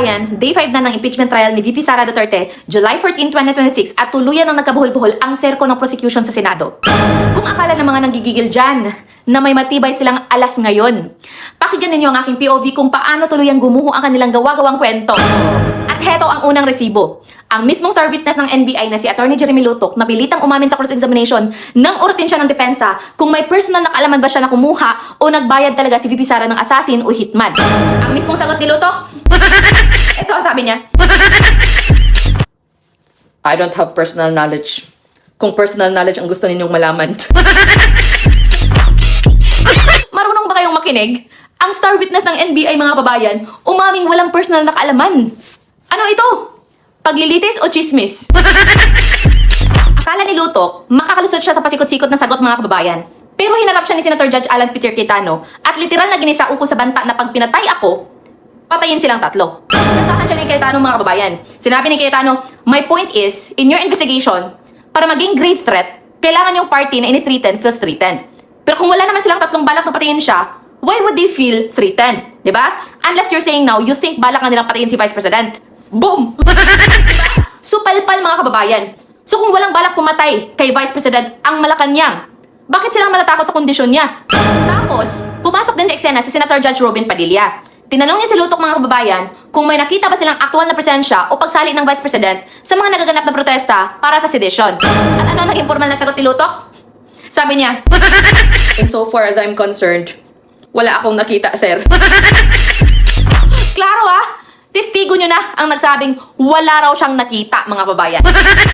kababayan, Day 5 na ng impeachment trial ni VP Sara Duterte, July 14, 2026 at tuluyan ng nagkabuhol-buhol ang serko ng prosecution sa Senado. Kung akala ng mga nanggigigil dyan na may matibay silang alas ngayon, pakinggan ninyo ang aking POV kung paano tuluyang gumuho ang kanilang gawa-gawang kwento. At heto ang unang resibo. Ang mismong star witness ng NBI na si Atty. Jeremy Lutok na pilitang umamin sa cross-examination nang urutin siya ng depensa kung may personal na kaalaman ba siya na kumuha o nagbayad talaga si VP Sara ng assassin o hitman. Ang mismong sagot ni Lutok, ito sabi niya, I don't have personal knowledge. Kung personal knowledge ang gusto ninyong malaman. Marunong ba kayong makinig? Ang star witness ng NBI mga babayan, umaming walang personal na kaalaman. Ano ito? Paglilitis o chismis? Akala ni Lutok, makakalusot siya sa pasikot-sikot na sagot mga kababayan. Pero hinarap siya ni Senator Judge Alan Peter Cayetano at literal na ginisa ukol sa banta na pag pinatay ako, patayin silang tatlo. Nasahan siya ni Cayetano mga kababayan. Sinabi ni Cayetano, my point is, in your investigation, para maging grave threat, kailangan yung party na ini-threaten feels threatened. Pero kung wala naman silang tatlong balak na patayin siya, why would they feel threatened? Diba? Unless you're saying now, you think balak na nilang patayin si Vice President. Boom! Diba? So palpal mga kababayan. So kung walang balak pumatay kay Vice President ang Malacanang, bakit silang matatakot sa kondisyon niya? Tapos, pumasok din sa eksena si Senator Judge Robin Padilla. Tinanong niya si Lutok mga kababayan kung may nakita ba silang aktual na presensya o pagsali ng Vice President sa mga nagaganap na protesta para sa sedition. At ano ang naging formal na sagot ni Lutok? Sabi niya, in so far as I'm concerned, wala akong nakita, sir. Klaro ah! Testigo nyo na ang nagsabing wala raw siyang nakita, mga babayan.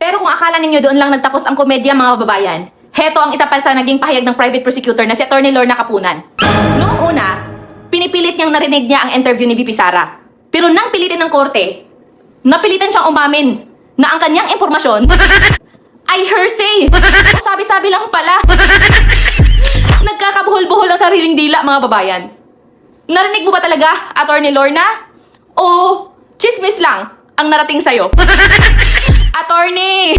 Pero kung akala ninyo doon lang nagtapos ang komedya, mga babayan, heto ang isa pa sa naging pahayag ng private prosecutor na si Atty. Lorna Capunan. Noong una, pinipilit niyang narinig niya ang interview ni VP Sara. Pero nang pilitin ng korte, napilitan siyang umamin na ang kanyang impormasyon ay hearsay. Sabi-sabi lang pala. Nagkakabuhol-buhol ang sariling dila, mga babayan. Narinig mo ba talaga, Atty. Lorna? O chismis lang ang narating sa'yo? Attorney!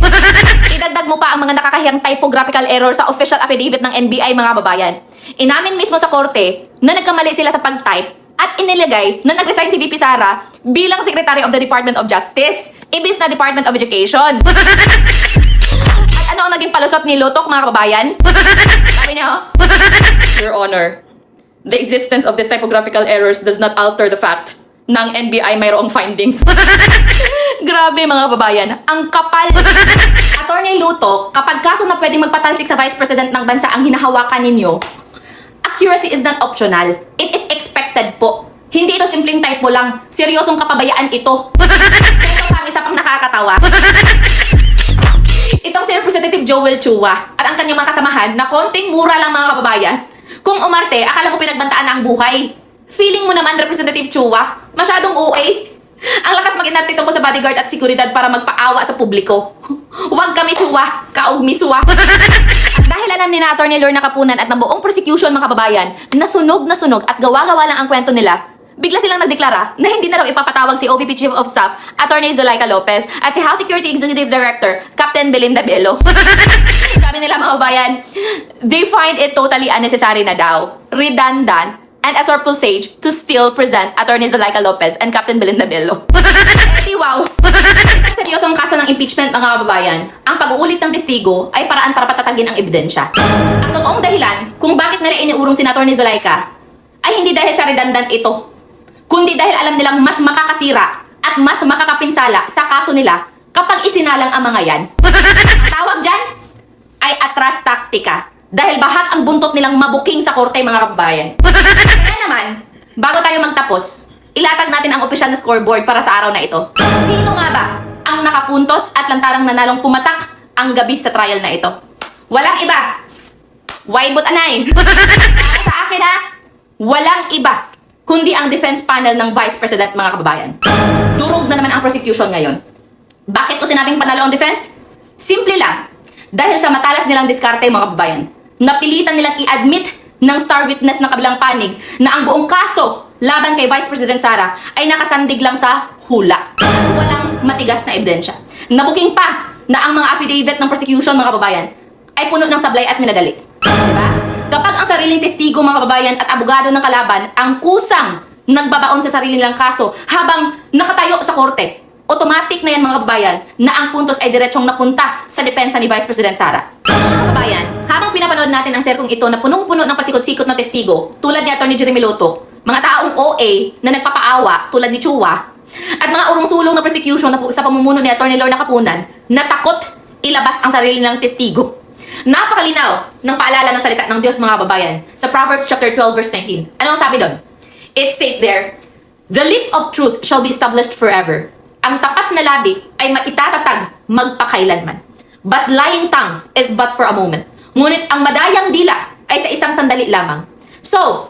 Idagdag mo pa ang mga nakakahiyang typographical error sa official affidavit ng NBI, mga babayan. Inamin mismo sa korte na nagkamali sila sa pag-type at inilagay na nag-resign si VP Sara bilang Secretary of the Department of Justice, ibis na Department of Education. At ano ang naging palusot ni Lutok, mga kababayan? Sabi niya, Your Honor, the existence of these typographical errors does not alter the fact ng NBI mayroong findings. Grabe mga babayan, ang kapal. Attorney Lutok, kapag kaso na pwedeng magpatalsik sa Vice President ng bansa ang hinahawakan ninyo, accuracy is not optional. It is expected po. Hindi ito simpleng typo lang. Seryosong kapabayaan ito. Ito pang isa pang nakakatawa. Itong si Representative Joel Chua at ang kanyang mga kasamahan na konting mura lang mga kababayan. Kung umarte, akala mo pinagbantaan na ang buhay. Feeling mo naman, Representative Chua, masyadong OA. Ang lakas mag-inarte tungkol sa bodyguard at seguridad para magpaawa sa publiko. Huwag kami Chua, kaugmi suwa. At dahil alam ni na Atty. Lorna Capunan at ng buong prosecution mga kababayan, nasunog at gawa-gawa lang ang kwento nila, bigla silang nagdeklara na hindi na raw ipapatawag si OVP Chief of Staff, Atty. Zulaika Lopez, at si House Security Executive Director, Captain Belinda Bello. Sabi nila mga kababayan, they find it totally unnecessary na daw, redundant, and a surplusage to still present Atty. Zulaika Lopez and Captain Belinda Bello. Edi wow! Isang seryosong kaso ng impeachment mga kababayan, ang pag-uulit ng testigo ay paraan para patatagin ang ebidensya. Ang totoong dahilan kung bakit nila iniurong si Atty. Zulaika ay hindi dahil sa redundant ito, kundi dahil alam nilang mas makakasira at mas makakapinsala sa kaso nila kapag isinalang ang mga yan. Ang tawag dyan ay atras taktika. Dahil bahat ang buntot nilang mabuking sa korte mga kababayan. Kaya naman, bago tayo magtapos, ilatag natin ang opisyal na scoreboard para sa araw na ito. Sino nga ba ang nakapuntos at lantarang nanalong pumatak ang gabi sa trial na ito? Walang iba. Waibot anay. Para sa akin ha, walang iba kundi ang defense panel ng Vice President mga kababayan. Durog na naman ang prosecution ngayon. Bakit ko sinabing panalo ang defense? Simple lang. Dahil sa matalas nilang diskarte mga kababayan, napilitan nilang i-admit ng star witness ng kabilang panig na ang buong kaso laban kay Vice President Sara ay nakasandig lang sa hula. Walang matigas na ebidensya. Nabuking pa na ang mga affidavit ng prosecution mga kababayan ay puno ng sablay at minadali. Diba? Kapag ang sariling testigo mga kababayan at abogado ng kalaban ang kusang nagbabaon sa sarili nilang kaso habang nakatayo sa korte, automatic na yan mga kababayan na ang puntos ay diretsong napunta sa depensa ni Vice President Sara. Kababayan, habang pinapanood natin ang serkong ito na punong-puno ng pasikot-sikot na testigo tulad ni Atty. Jeremy Loto, mga taong OA na nagpapaawa tulad ni Chua, at mga urong-sulong na prosecution na sa pamumuno ni Atty. Lorna Capunan na takot ilabas ang sarili ng testigo. Napakalinaw ng paalala ng salita ng Diyos mga kababayan sa Proverbs chapter 12 verse 19. Ano ang sabi doon? It states there, "The lip of truth shall be established forever." Ang tapat na labi ay maitatatag magpakailanman. But lying tongue is but for a moment. Ngunit ang madayang dila ay sa isang sandali lamang. So,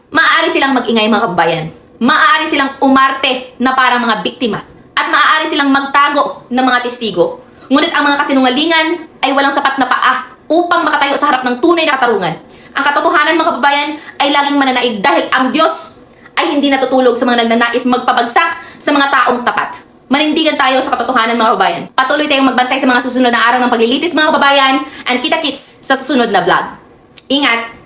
maaari silang mag-ingay mga kababayan. Maaari silang umarte na parang mga biktima. At maaari silang magtago ng mga testigo. Ngunit ang mga kasinungalingan ay walang sapat na paa upang makatayo sa harap ng tunay na katarungan. Ang katotohanan mga kababayan ay laging mananaig dahil ang Diyos ay hindi natutulog sa mga nagnanais magpabagsak sa mga taong tapat. Manindigan tayo sa katotohanan mga kababayan. Patuloy tayong magbantay sa mga susunod na araw ng paglilitis mga kababayan and kita-kits sa susunod na vlog. Ingat!